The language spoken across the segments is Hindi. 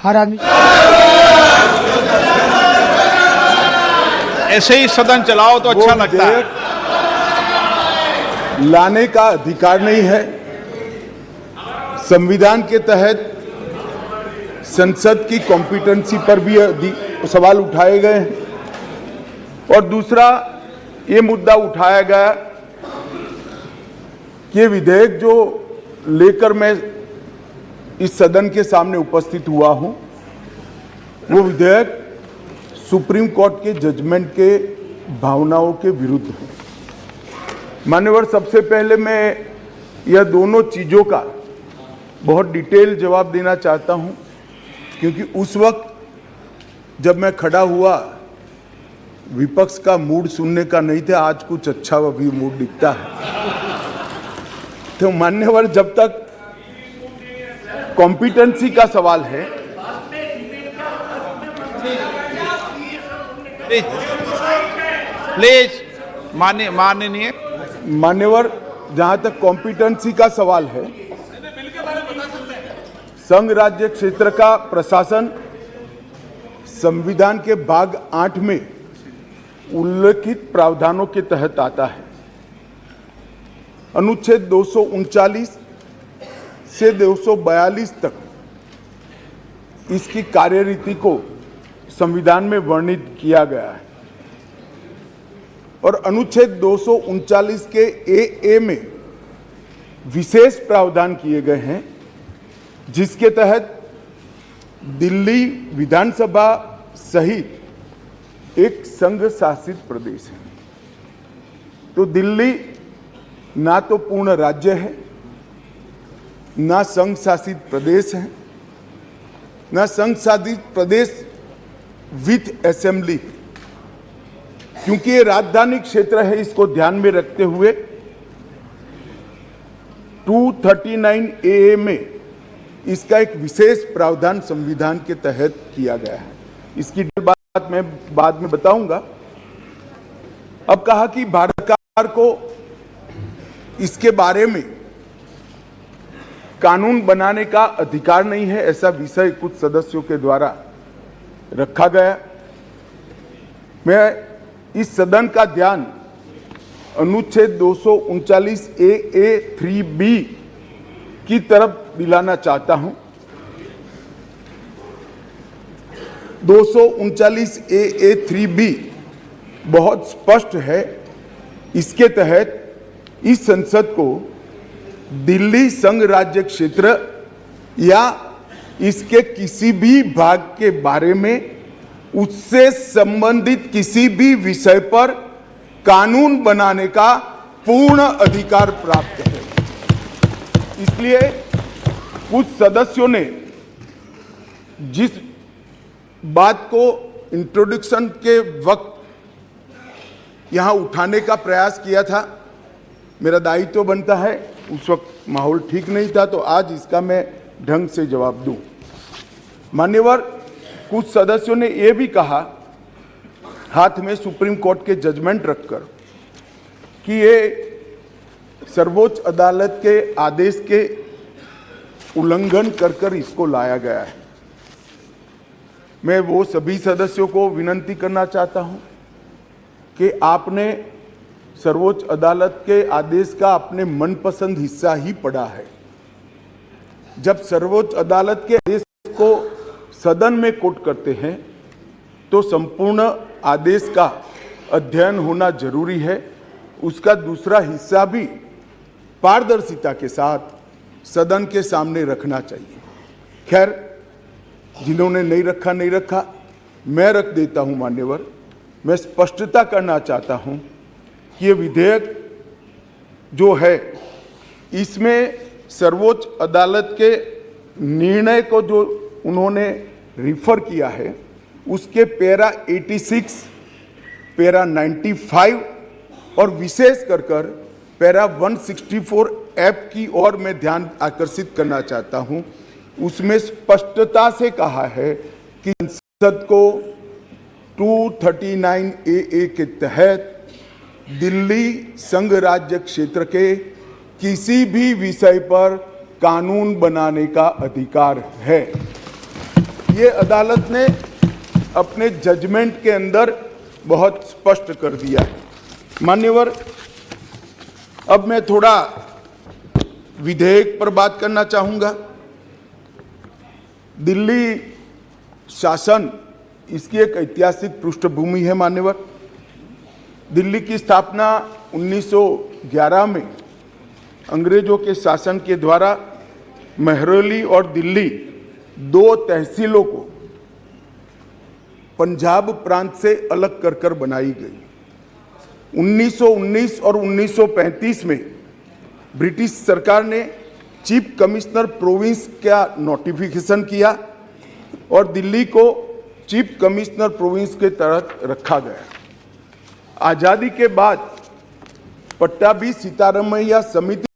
हर आदमी ऐसे ही सदन चलाओ तो अच्छा लगता है। लाने का अधिकार नहीं है। संविधान के तहत संसद की कॉम्पिटेंसी पर भी सवाल उठाए गए हैं और दूसरा ये मुद्दा उठाया गया कि ये विधेयक जो लेकर मैं इस सदन के सामने उपस्थित हुआ हूं, वो विधेयक सुप्रीम कोर्ट के जजमेंट के भावनाओं के विरुद्ध है। मान्यवर, सबसे पहले मैं यह दोनों चीजों का बहुत डिटेल जवाब देना चाहता हूं, क्योंकि उस वक्त जब मैं खड़ा हुआ विपक्ष का मूड सुनने का नहीं था, आज कुछ अच्छा भी मूड दिखता है। तो मान्यवर, जब तक कॉम्पिटेंसी का सवाल है, प्लीज माननीय मान्यवर, जहां तक कॉम्पिटेंसी का सवाल है, संघ राज्य क्षेत्र का प्रशासन संविधान के भाग 8 में उल्लिखित प्रावधानों के तहत आता है। अनुच्छेद 239 से 242 तक इसकी कार्यरीति को संविधान में वर्णित किया गया है और अनुच्छेद 239 के ए में विशेष प्रावधान किए गए हैं, जिसके तहत दिल्ली विधानसभा सहित एक संघ शासित प्रदेश है। तो दिल्ली ना तो पूर्ण राज्य है, ना संघ शासित प्रदेश है, ना संघ शासित प्रदेश विथ असेंबली। क्योंकि ये राजधानी क्षेत्र है, इसको ध्यान में रखते हुए 239A में इसका एक विशेष प्रावधान संविधान के तहत किया गया है। इसकी बात मैं बाद में बताऊंगा। अब कहा कि भारत सरकार को इसके बारे में कानून बनाने का अधिकार नहीं है, ऐसा विषय कुछ सदस्यों के द्वारा रखा गया। मैं इस सदन का ध्यान अनुच्छेद 239A3B की तरफ दिलाना चाहता हूं। 239A3B बहुत स्पष्ट है। इसके तहत इस संसद को दिल्ली संघ राज्य क्षेत्र या इसके किसी भी भाग के बारे में उससे संबंधित किसी भी विषय पर कानून बनाने का पूर्ण अधिकार प्राप्त है। इसलिए कुछ सदस्यों ने जिस बात को इंट्रोडक्शन के वक्त यहां उठाने का प्रयास किया था, मेरा दायित्व तो बनता है, उस वक्त माहौल ठीक नहीं था, तो आज इसका मैं ढंग से जवाब दूं। मान्यवर, कुछ सदस्यों ने यह भी कहा, हाथ में सुप्रीम कोर्ट के जजमेंट रखकर, कि ये सर्वोच्च अदालत के आदेश के उल्लंघन कर इसको लाया गया है। मैं वो सभी सदस्यों को विनती करना चाहता हूं कि आपने सर्वोच्च अदालत के आदेश का अपने मनपसंद हिस्सा ही पढ़ा है। जब सर्वोच्च अदालत के आदेश को सदन में कोट करते हैं तो संपूर्ण आदेश का अध्ययन होना जरूरी है। उसका दूसरा हिस्सा भी पारदर्शिता के साथ सदन के सामने रखना चाहिए। खैर, जिन्होंने नहीं रखा, मैं रख देता हूं। मान्यवर, मैं स्पष्टता करना चाहता हूं कि ये विधेयक जो है, इसमें सर्वोच्च अदालत के निर्णय को जो उन्होंने रिफर किया है, उसके पैरा 86, पैरा 95 और विशेष कर पैरा 164F की ओर मैं ध्यान आकर्षित करना चाहता हूं। उसमें स्पष्टता से कहा है कि संसद को 239AA के तहत दिल्ली संघ राज्य क्षेत्र के किसी भी विषय पर कानून बनाने का अधिकार है। ये अदालत ने अपने जजमेंट के अंदर बहुत स्पष्ट कर दिया है। मान्यवर, अब मैं थोड़ा विधेयक पर बात करना चाहूंगा। दिल्ली शासन, इसकी एक ऐतिहासिक पृष्ठभूमि है मान्यवर। दिल्ली की स्थापना 1911 में अंग्रेजों के शासन के द्वारा महरौली और दिल्ली दो तहसीलों को पंजाब प्रांत से अलग कर कर बनाई गई। 1919 और 1935 में ब्रिटिश सरकार ने चीफ कमिश्नर प्रोविंस का नोटिफिकेशन किया और दिल्ली को चीफ कमिश्नर प्रोविंस के तहत रखा गया। आजादी के बाद पट्टाभी सीतारामैया समिति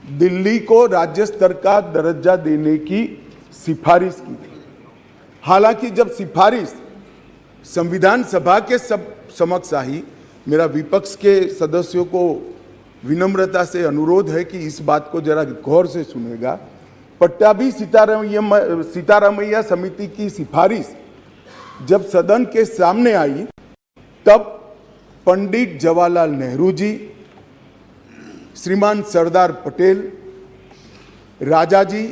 दिल्ली को राज्य स्तर का दर्जा देने की सिफारिश की थी। हालांकि जब सिफारिश संविधान सभा के समक्ष आई, मेरा विपक्ष के सदस्यों को विनम्रता से अनुरोध है कि इस बात को जरा गौर से सुनेगा। पट्टाभी सीतारामैया समिति की सिफारिश जब सदन के सामने आई, तब पंडित जवाहरलाल नेहरू जी, श्रीमान सरदार पटेल, राजा जी,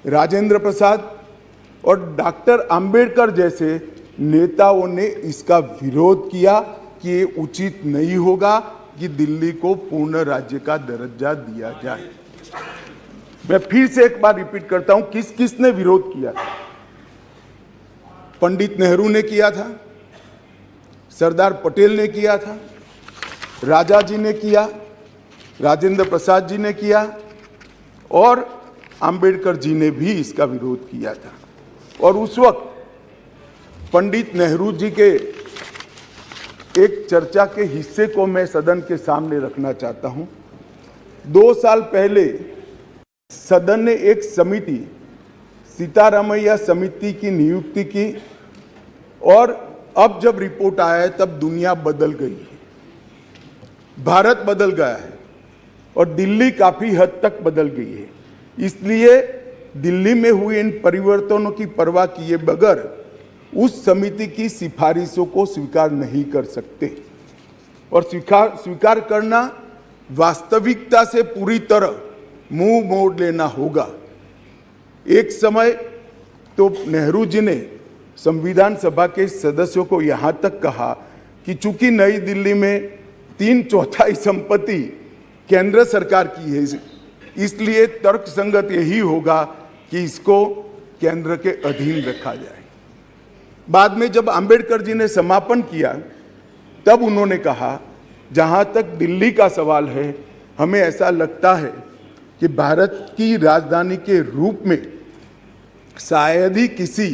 राजेंद्र प्रसाद और डॉक्टर अंबेडकर जैसे नेताओं ने इसका विरोध किया कि ये उचित नहीं होगा कि दिल्ली को पूर्ण राज्य का दर्जा दिया जाए। मैं फिर से एक बार रिपीट करता हूं, किस किस ने विरोध किया था। पंडित नेहरू ने किया था, सरदार पटेल ने किया था, राजा जी ने किया, राजेंद्र प्रसाद जी ने किया और अंबेडकर जी ने भी इसका विरोध किया था। और उस वक्त पंडित नेहरू जी के एक चर्चा के हिस्से को मैं सदन के सामने रखना चाहता हूं। 2 साल पहले सदन ने एक समिति, सीतारामैया समिति की नियुक्ति की और अब जब रिपोर्ट आया है तब दुनिया बदल गई है, भारत बदल गया है और दिल्ली काफी हद तक बदल गई है। इसलिए दिल्ली में हुए इन परिवर्तनों की परवाह किए बगैर उस समिति की सिफारिशों को स्वीकार नहीं कर सकते और स्वीकार करना वास्तविकता से पूरी तरह मुंह मोड़ लेना होगा। एक समय तो नेहरू जी ने संविधान सभा के सदस्यों को यहां तक कहा कि चूंकि नई दिल्ली में 3/4 संपत्ति केंद्र सरकार की है, इसलिए तर्कसंगत यही होगा कि इसको केंद्र के अधीन रखा जाए। बाद में जब अंबेडकर जी ने समापन किया, तब उन्होंने कहा, जहां तक दिल्ली का सवाल है, हमें ऐसा लगता है कि भारत की राजधानी के रूप में शायद ही किसी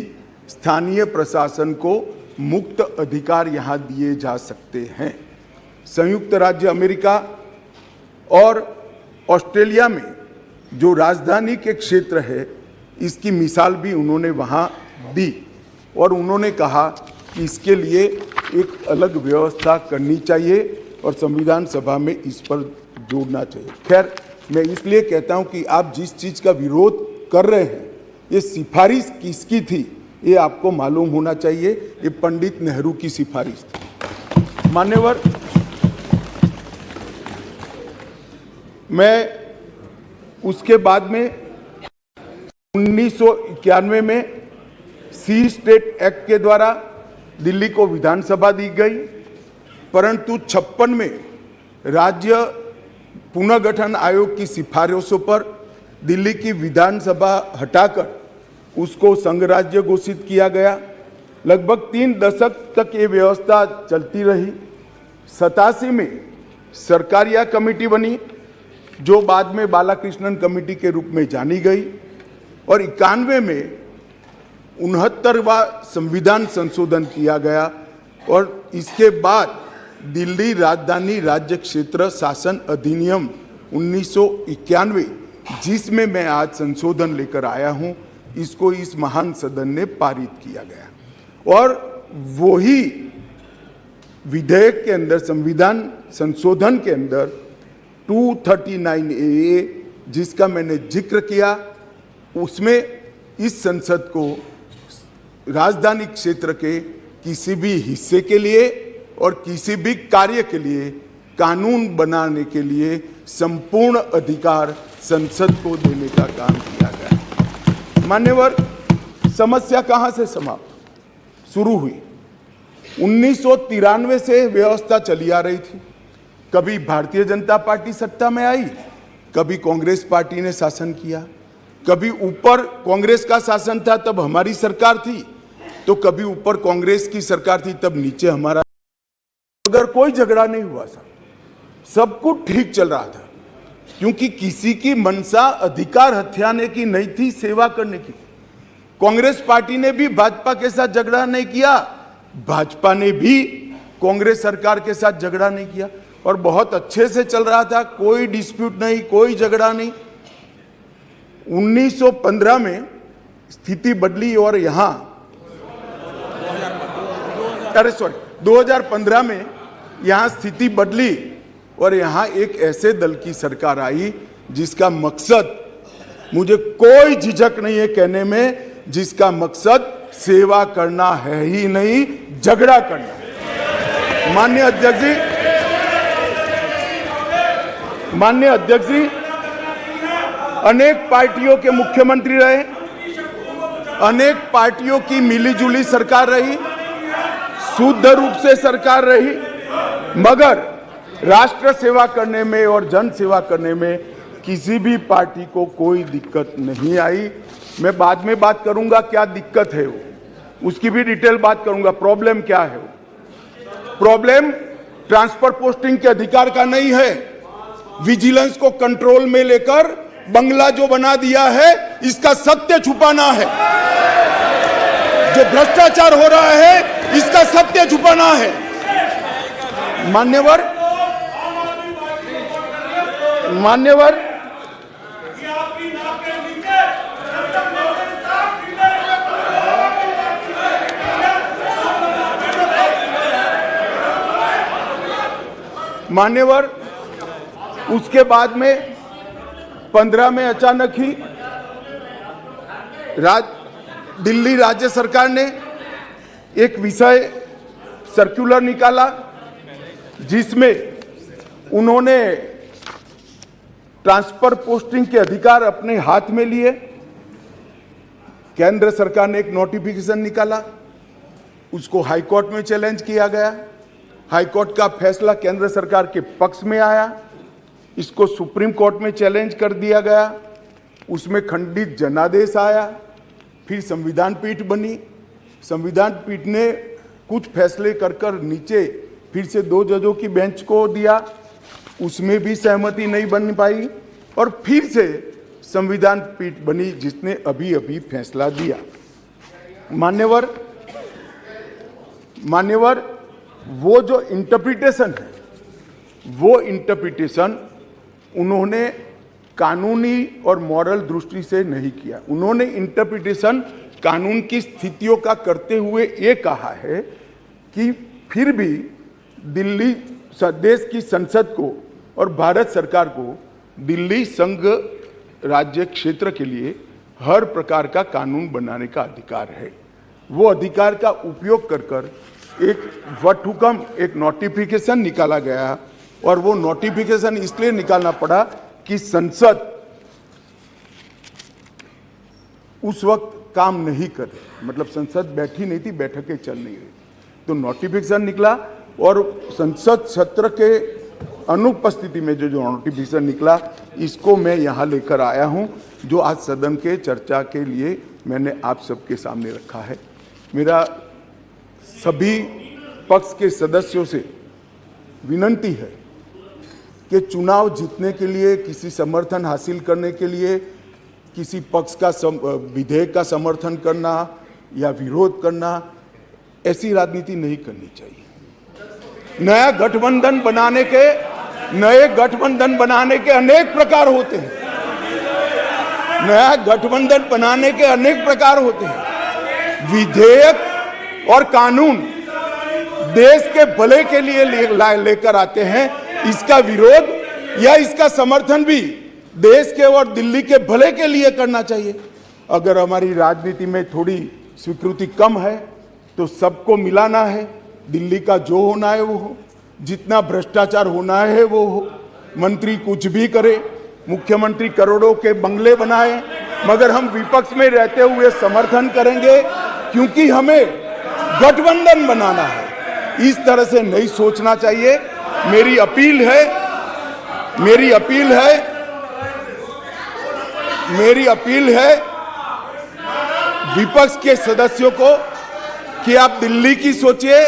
स्थानीय प्रशासन को मुक्त अधिकार यहां दिए जा सकते हैं। संयुक्त राज्य अमेरिका और ऑस्ट्रेलिया में जो राजधानी के क्षेत्र है, इसकी मिसाल भी उन्होंने वहां दी और उन्होंने कहा कि इसके लिए एक अलग व्यवस्था करनी चाहिए और संविधान सभा में इस पर जोड़ना चाहिए। खैर, मैं इसलिए कहता हूं कि आप जिस चीज का विरोध कर रहे हैं, ये सिफारिश किसकी थी ये आपको मालूम होना चाहिए। ये पंडित नेहरू की सिफारिश थी। मान्यवर, मैं उसके बाद में 1991 में सी स्टेट एक्ट के द्वारा दिल्ली को विधानसभा दी गई, परंतु 56 में राज्य पुनर्गठन आयोग की सिफारिशों पर दिल्ली की विधानसभा हटाकर उसको संघ राज्य घोषित किया गया। लगभग 3 दशक तक ये व्यवस्था चलती रही। 87 में सरकारिया कमेटी बनी, जो बाद में बालाकृष्णन कमेटी के रूप में जानी गई और 91 में 69वां संविधान संशोधन किया गया और इसके बाद दिल्ली राजधानी राज्य क्षेत्र शासन अधिनियम 1991, जिसमें मैं आज संशोधन लेकर आया हूं, इसको इस महान सदन ने पारित किया गया और वही विधेयक के अंदर, संविधान संशोधन के अंदर 239A जिसका मैंने जिक्र किया, उसमें इस संसद को राजधानी क्षेत्र के किसी भी हिस्से के लिए और किसी भी कार्य के लिए कानून बनाने के लिए संपूर्ण अधिकार संसद को देने का काम किया गया। मान्यवर, समस्या कहां से समाप्त शुरू हुई? 1993 से व्यवस्था चली आ रही थी। कभी भारतीय जनता पार्टी सत्ता में आई, कभी कांग्रेस पार्टी ने शासन किया, कभी ऊपर कांग्रेस का शासन था तब हमारी सरकार थी, तो कभी ऊपर कांग्रेस की सरकार थी तब नीचे हमारा, मगर कोई झगड़ा नहीं हुआ था, सब कुछ ठीक चल रहा था, क्योंकि किसी की मंशा अधिकार हथियाने की नहीं थी, सेवा करने की। कांग्रेस पार्टी ने भी भाजपा के साथ झगड़ा नहीं किया, भाजपा ने भी कांग्रेस सरकार के साथ झगड़ा नहीं किया, और बहुत अच्छे से चल रहा था, कोई डिस्प्यूट नहीं, कोई झगड़ा नहीं। 1915 में स्थिति बदली और यहां 2015 में यहां स्थिति बदली और यहां एक ऐसे दल की सरकार आई जिसका मकसद, मुझे कोई झिझक नहीं है कहने में, जिसका मकसद सेवा करना है ही नहीं, झगड़ा करना। माननीय अध्यक्ष जी अनेक पार्टियों के मुख्यमंत्री रहे, अनेक पार्टियों की मिलीजुली सरकार रही, शुद्ध रूप से सरकार रही, मगर राष्ट्र सेवा करने में और जन सेवा करने में किसी भी पार्टी को कोई दिक्कत नहीं आई। मैं बाद में बात करूंगा क्या दिक्कत है वो, उसकी भी डिटेल बात करूंगा, प्रॉब्लम क्या है वो। प्रॉब्लम ट्रांसफर पोस्टिंग के अधिकार का नहीं है, विजिलेंस को कंट्रोल में लेकर बंगला जो बना दिया है इसका सत्य छुपाना है, जो भ्रष्टाचार हो रहा है इसका सत्य छुपाना है। मान्यवर उसके बाद में 15 में अचानक ही दिल्ली राज्य सरकार ने एक विषय सर्कुलर निकाला जिसमें उन्होंने ट्रांसफर पोस्टिंग के अधिकार अपने हाथ में लिए। केंद्र सरकार ने एक नोटिफिकेशन निकाला, उसको हाईकोर्ट में चैलेंज किया गया, हाईकोर्ट का फैसला केंद्र सरकार के पक्ष में आया, इसको सुप्रीम कोर्ट में चैलेंज कर दिया गया, उसमें खंडित जनादेश आया, फिर संविधान पीठ बनी, संविधान पीठ ने कुछ फैसले कर नीचे फिर से 2 जजों की बेंच को दिया, उसमें भी सहमति नहीं बन पाई, और फिर से संविधान पीठ बनी जिसने अभी फैसला दिया। मान्यवर वो जो इंटरप्रिटेशन है, वो इंटरप्रिटेशन उन्होंने कानूनी और मॉरल दृष्टि से नहीं किया। उन्होंने इंटरप्रिटेशन कानून की स्थितियों का करते हुए ये कहा है कि फिर भी दिल्ली देश की संसद को और भारत सरकार को दिल्ली संघ राज्य क्षेत्र के लिए हर प्रकार का कानून बनाने का अधिकार है। वो अधिकार का उपयोग कर एक वटहुकम, एक नोटिफिकेशन निकाला गया, और वो नोटिफिकेशन इसलिए निकालना पड़ा कि संसद उस वक्त काम नहीं कर रही, मतलब संसद बैठी नहीं थी, बैठकें चल नहीं रही, तो नोटिफिकेशन निकला, और संसद सत्र के अनुपस्थिति में जो नोटिफिकेशन निकला, इसको मैं यहाँ लेकर आया हूँ, जो आज सदन के चर्चा के लिए मैंने आप सबके सामने रखा है। मेरा सभी पक्ष के सदस्यों से विनती है कि चुनाव जीतने के लिए, किसी समर्थन हासिल करने के लिए, किसी पक्ष का विधेयक का समर्थन करना या विरोध करना, ऐसी राजनीति नहीं करनी चाहिए। नए गठबंधन बनाने के अनेक प्रकार होते हैं, नया गठबंधन बनाने के अनेक प्रकार होते हैं। विधेयक और कानून देश के भले के लिए लेकर आते हैं, इसका विरोध या इसका समर्थन भी देश के और दिल्ली के भले के लिए करना चाहिए। अगर हमारी राजनीति में थोड़ी स्वीकृति कम है तो सबको मिलाना है, दिल्ली का जो होना है वो हो, जितना भ्रष्टाचार होना है वो हो, मंत्री कुछ भी करे, मुख्यमंत्री करोड़ों के बंगले बनाए, मगर हम विपक्ष में रहते हुए समर्थन करेंगे क्योंकि हमें गठबंधन बनाना है। इस तरह से नहीं सोचना चाहिए। मेरी अपील है विपक्ष के सदस्यों को कि आप दिल्ली की सोचिए,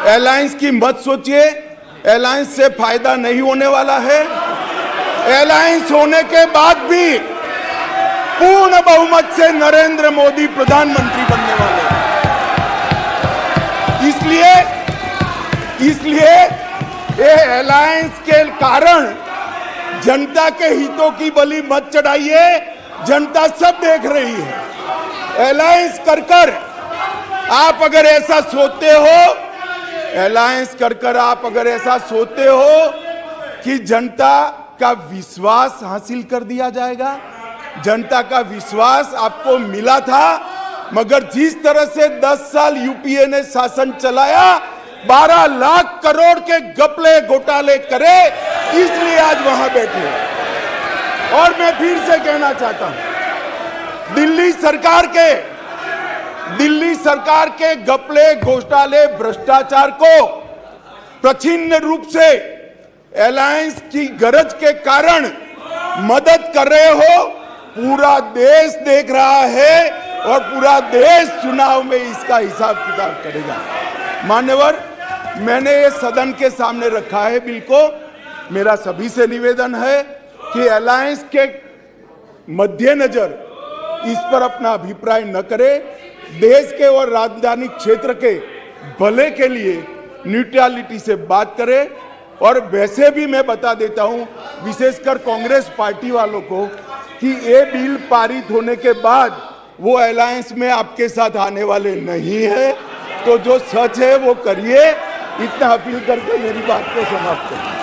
अलायंस की मत सोचिए। अलायंस से फायदा नहीं होने वाला है। अलायंस होने के बाद भी पूर्ण बहुमत से नरेंद्र मोदी प्रधानमंत्री बनने वाले हैं। इसलिए ये अलायंस के कारण जनता के हितों की बलि मत चढ़ाइए। जनता सब देख रही है। अलायंस कर आप अगर ऐसा सोचते हो, अलायंस कर आप अगर ऐसा सोचते हो कि जनता का विश्वास हासिल कर दिया जाएगा, जनता का विश्वास आपको मिला था, मगर जिस तरह से 10 साल यूपीए ने शासन चलाया, 12 लाख करोड़ के घपले घोटाले करे, इसलिए आज वहां बैठे। और मैं फिर से कहना चाहता हूं, दिल्ली सरकार के घपले घोटाले भ्रष्टाचार को प्रछिन्न रूप से अलायंस की गरज के कारण मदद कर रहे हो। पूरा देश देख रहा है और पूरा देश चुनाव में इसका हिसाब किताब करेगा। मान्यवर, मैंने ये सदन के सामने रखा है बिल को। मेरा सभी से निवेदन है कि अलायंस के मद्देनजर इस पर अपना अभिप्राय न करें। देश के और राजधानी क्षेत्र के भले के लिए न्यूट्रलिटी से बात करें। और वैसे भी मैं बता देता हूं, विशेषकर कांग्रेस पार्टी वालों को, कि ये बिल पारित होने के बाद वो अलायंस में आपके साथ आने वाले नहीं है। तो जो सच है वो करिए। इतना अपील करके मेरी बात को समाप्त करें।